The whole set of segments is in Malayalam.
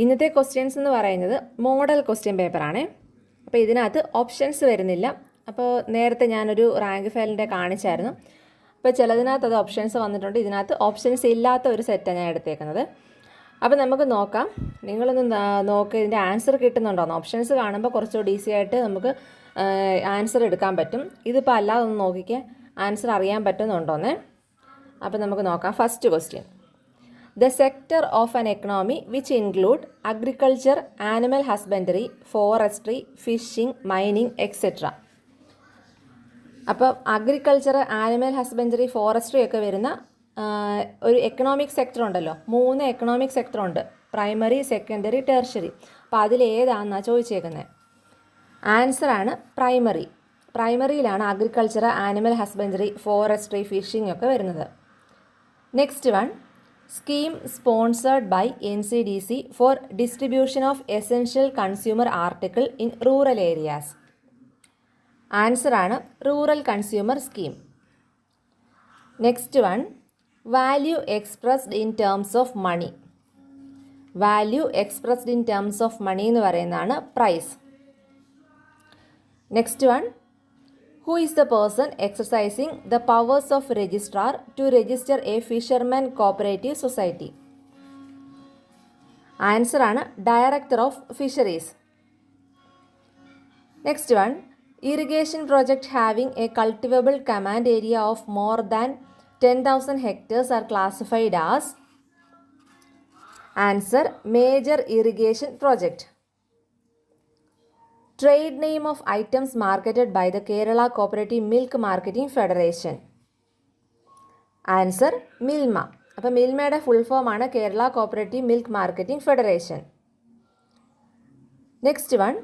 ഇന്നത്തെ ക്വസ്റ്റ്യൻസ് എന്ന് പറയുന്നത് മോഡൽ ക്വസ്റ്റ്യൻ പേപ്പറാണ്. അപ്പോൾ ഇതിനകത്ത് ഓപ്ഷൻസ് വരുന്നില്ല. അപ്പോൾ നേരത്തെ ഞാനൊരു റാങ്ക് ഫയലിൻ്റെ കാണിച്ചായിരുന്നു. അപ്പോൾ ചിലതിനകത്ത് അത് ഓപ്ഷൻസ് വന്നിട്ടുണ്ട്. ഇതിനകത്ത് ഓപ്ഷൻസ് ഇല്ലാത്ത ഒരു സെറ്റാണ് ഞാൻ എടുത്തേക്കുന്നത്. അപ്പോൾ നമുക്ക് നോക്കാം. നിങ്ങളൊന്ന് നോക്ക്, ഇതിൻ്റെ ആൻസർ കിട്ടുന്നുണ്ടോന്ന്. ഓപ്ഷൻസ് കാണുമ്പോൾ കുറച്ചുകൂടി ഈസി ആയിട്ട് നമുക്ക് ആൻസർ എടുക്കാൻ പറ്റും. ഇതിപ്പോൾ അല്ലാതെ ഒന്ന് നോക്കിക്കേ, ആൻസർ അറിയാൻ പറ്റുന്നുണ്ടോന്നേ. അപ്പോൾ നമുക്ക് നോക്കാം. First question: The sector of an economy which include agriculture, animal husbandry, forestry, fishing, mining, etc. അപ്പോൾ അഗ്രികൾച്ചർ, ആനിമൽ ഹസ്ബൻഡറി, ഫോറസ്ട്രി ഒക്കെ വരുന്ന ഒരു എക്കണോമിക് സെക്ടർ ഉണ്ടല്ലോ. 3 എക്കണോമിക് സെക്ടർ ഉണ്ട്: പ്രൈമറി, സെക്കൻഡറി, ടെർഷറി. അപ്പോൾ അതിലേതാണെന്നാണ് ചോദിച്ചേക്കുന്നത്. ആൻസറാണ് പ്രൈമറി. പ്രൈമറിയിലാണ് agriculture, animal husbandry, forestry, fishing ഒക്കെ വരുന്നത്. Next one: Scheme sponsored by NCDC for distribution of essential consumer article in rural areas. Answer ആണ് rural consumer scheme. Next one: value expressed in terms of money. Value expressed in terms of money എന്ന് പറയുന്നതാണ് price. Next one: who is the person exercising the powers of registrar to register a fisherman cooperative society? Answer ആണ് Director of Fisheries. Next one: irrigation project having a cultivable command area of more than 10,000 hectares are classified as? Answer: major irrigation project. Trade name of items marketed by the Kerala Cooperative Milk Marketing Federation. Answer: Milma. അപ്പോൾ മിൽമയുടെ ഫുൾ ഫോം ആണ് Kerala cooperative milk marketing federation. Next one: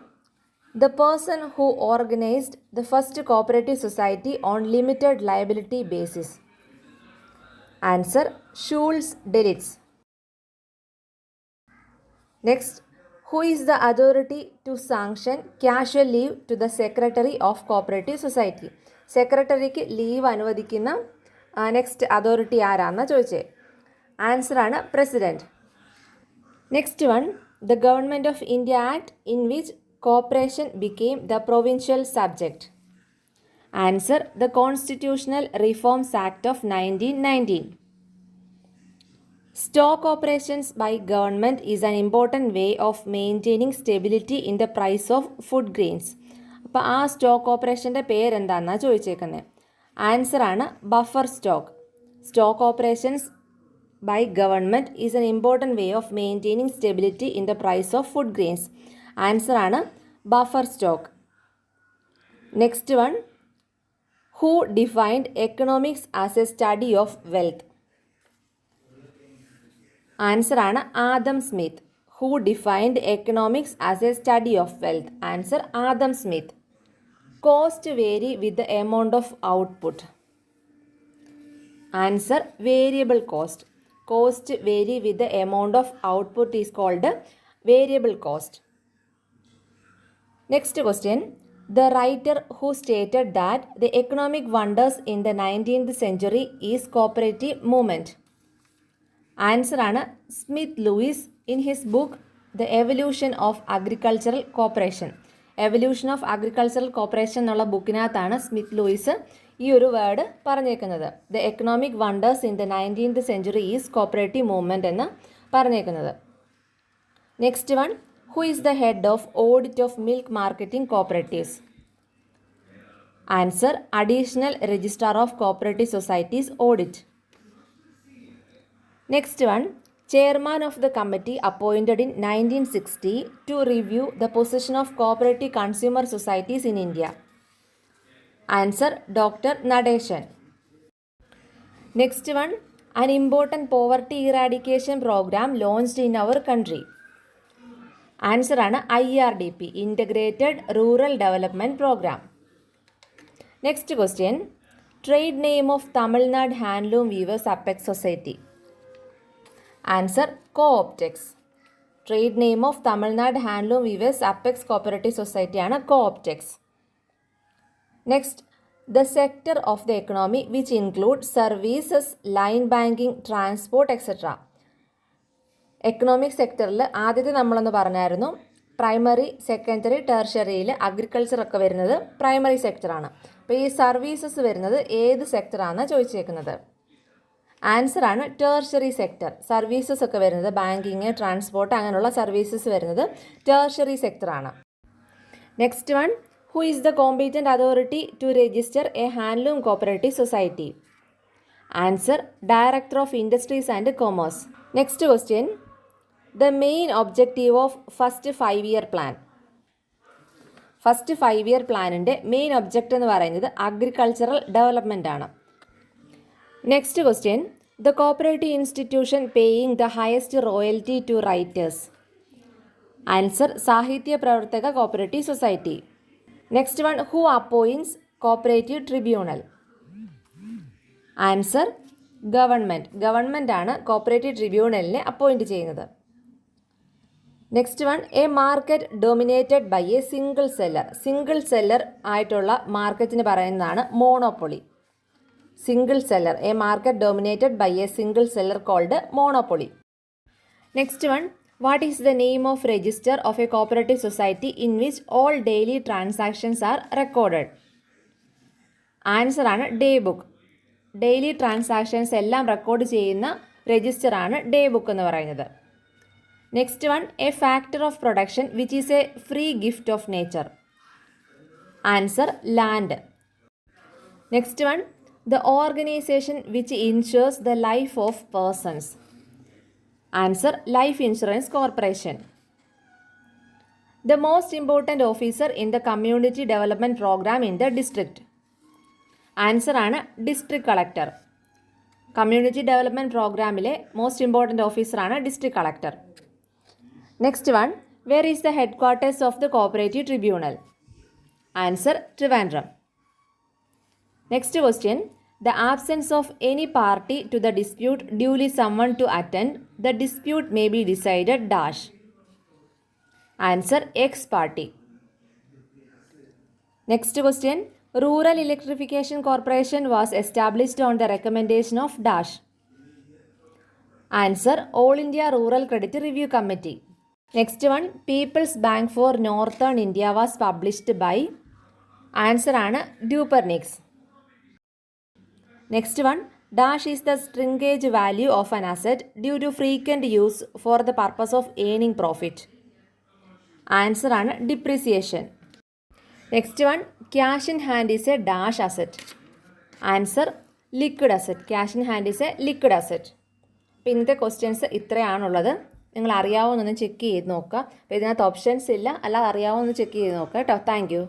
the person who organized the first cooperative society on limited liability basis. Answer: Schultz Delitz. Next: who is the authority to sanction casual leave to the secretary of cooperative society? സെക്രട്ടറിക്ക് ലീവ് അനുവദിക്കുന്ന നെക്സ്റ്റ് അതോറിറ്റി ആരാണെന്ന് ചോദിച്ചേ. ആൻസർ ആണ് president. Next one: the Government of India Act in which cooperation became the provincial subject. Answer: the Constitutional Reforms Act of 1919. Stock operations by government is an important way of maintaining stability in the price of food grains. അപ്പോൾ ആ സ്റ്റോക്ക് ഓപ്പറേഷൻ്റെ പേരെന്താണെന്നാണ് ചോദിച്ചേക്കുന്നത്. ആൻസർ ആണ് buffer stock. Stock operations by government is an important way of maintaining stability in the price of food grains. Answer ആണ് buffer stock. Next one: who defined economics as a study of wealth? Answer ആണ് Adam Smith. Who defined economics as a study of wealth? Answer Adam Smith. Cost vary with the amount of output? Answer variable cost. Cost vary with the amount of output is called variable cost. Next question: the writer who stated that the economic wonders in the 19th century is cooperative movement? Answer ആണ് Smith Lewis in his book the evolution of agricultural cooperation. Evolution of agricultural cooperation എന്നുള്ള ബുക്കിനകത്താണ് സ്മിത്ത് ലൂയിസ് ഈ ഒരു വേർഡ് പറഞ്ഞേക്കുന്നത്. The economic wonders in the 19th century is cooperative movement എന്ന് പറഞ്ഞേക്കുന്നത്. Next one: who is the head of audit of milk marketing cooperatives? Answer: additional registrar of cooperative societies audit. Next one: chairman of the committee appointed in 1960 to review the position of cooperative consumer societies in India. Answer: Dr. Nadeshan. Next one: an important poverty eradication program launched in our country. Answer ആണ് IRDP, Integrated Rural Development Program. Next question: trade name of Tamil Nadu Handloom Weavers Apex Society? Answer: Co-optex. Trade name of Tamil Nadu handloom weavers apex cooperative society ആണ് Co-optex. Next: the sector of the economy which include services, line banking, transport etcetera. Economic സെക്ടറിൽ ആദ്യത്തെ നമ്മളൊന്ന് പറഞ്ഞായിരുന്നു പ്രൈമറി, സെക്കൻഡറി, ടെർഷറിയിൽ അഗ്രികൾച്ചറൊക്കെ വരുന്നത് പ്രൈമറി സെക്ടറാണ്. അപ്പോൾ ഈ സർവീസസ് വരുന്നത് ഏത് സെക്ടറാണെന്ന് ചോദിച്ചേക്കുന്നത്. ആൻസറാണ് ടെർഷറി സെക്ടർ. സർവീസസ് ഒക്കെ വരുന്നത് ബാങ്കിങ്, ട്രാൻസ്പോർട്ട് അങ്ങനെയുള്ള സർവീസസ് വരുന്നത് ടെർഷറി സെക്ടറാണ്. Next one, who is the competent authority to register a handloom cooperative society? Answer director of industries and commerce. Next question, the main objective of first 5-year plan. First 5-year പ്ലാനിൻ്റെ മെയിൻ ഒബ്ജക്റ്റ് എന്ന് പറയുന്നത് അഗ്രികൾച്ചറൽ ഡെവലപ്മെൻ്റ് ആണ്. Next question, the cooperative institution paying the highest royalty to writers? Answer സാഹിത്യ പ്രവർത്തക cooperative society. Next one, who appoints cooperative tribunal? Answer government. ഗവൺമെൻറ്റാണ് കോപ്പറേറ്റീവ് ട്രിബ്യൂണലിനെ അപ്പോയിൻറ്റ് ചെയ്യുന്നത്. Next one, a market dominated by a single seller. Single seller ആയിട്ടുള്ള മാർക്കറ്റിന് പറയുന്നതാണ് monopoly. Single seller, a market dominated by a single seller called monopoly. Next one, what is the name of register of a cooperative society in which all daily transactions are recorded? ആൻസറാണ് ഡേ ബുക്ക്. ഡെയിലി ട്രാൻസാക്ഷൻസ് എല്ലാം റെക്കോർഡ് ചെയ്യുന്ന രജിസ്റ്ററാണ് ഡേ ബുക്ക് എന്ന് പറയുന്നത്. Next one, a factor of production which is a free gift of nature? Answer land. Next one, the organisation which insures the life of persons? Answer life insurance corporation. The most important officer in the community development programme in the district? ആൻസറാണ് ഡിസ്ട്രിക്ട് കളക്ടർ. കമ്മ്യൂണിറ്റി ഡെവലപ്മെൻറ്റ് പ്രോഗ്രാമിലെ മോസ്റ്റ് ഇമ്പോർട്ടൻറ്റ് ഓഫീസറാണ് district collector. Next one, where is the headquarters of the cooperative tribunal? Answer Trivandrum. Next question, the absence of any party to the dispute duly summon to attend the dispute may be decided dash? Answer ex parte. Next question, rural electrification corporation was established on the recommendation of dash? Answer all India rural credit review committee. Next one, people's bank for northern India was published by? ആൻസറാണ് Dupernex. Next one, dash is the shrinkage value of an asset due to frequent use for the purpose of earning profit? ആൻസറാണ് depreciation. Next one, cash in hand is a dash asset? Answer liquid asset. Cash in hand is a liquid asset. അപ്പോൾ ഇന്നത്തെ ക്വസ്റ്റ്യൻസ് ഇത്രയാണുള്ളത്. നിങ്ങൾ അറിയാവുന്നൊന്ന് ചെക്ക് ചെയ്ത് നോക്കുക. അപ്പോൾ ഇതിനകത്ത് ഓപ്ഷൻസ് ഇല്ല, അല്ലാതെ അറിയാവുന്ന ചെക്ക് ചെയ്ത് നോക്കുക കേട്ടോ. Thank you.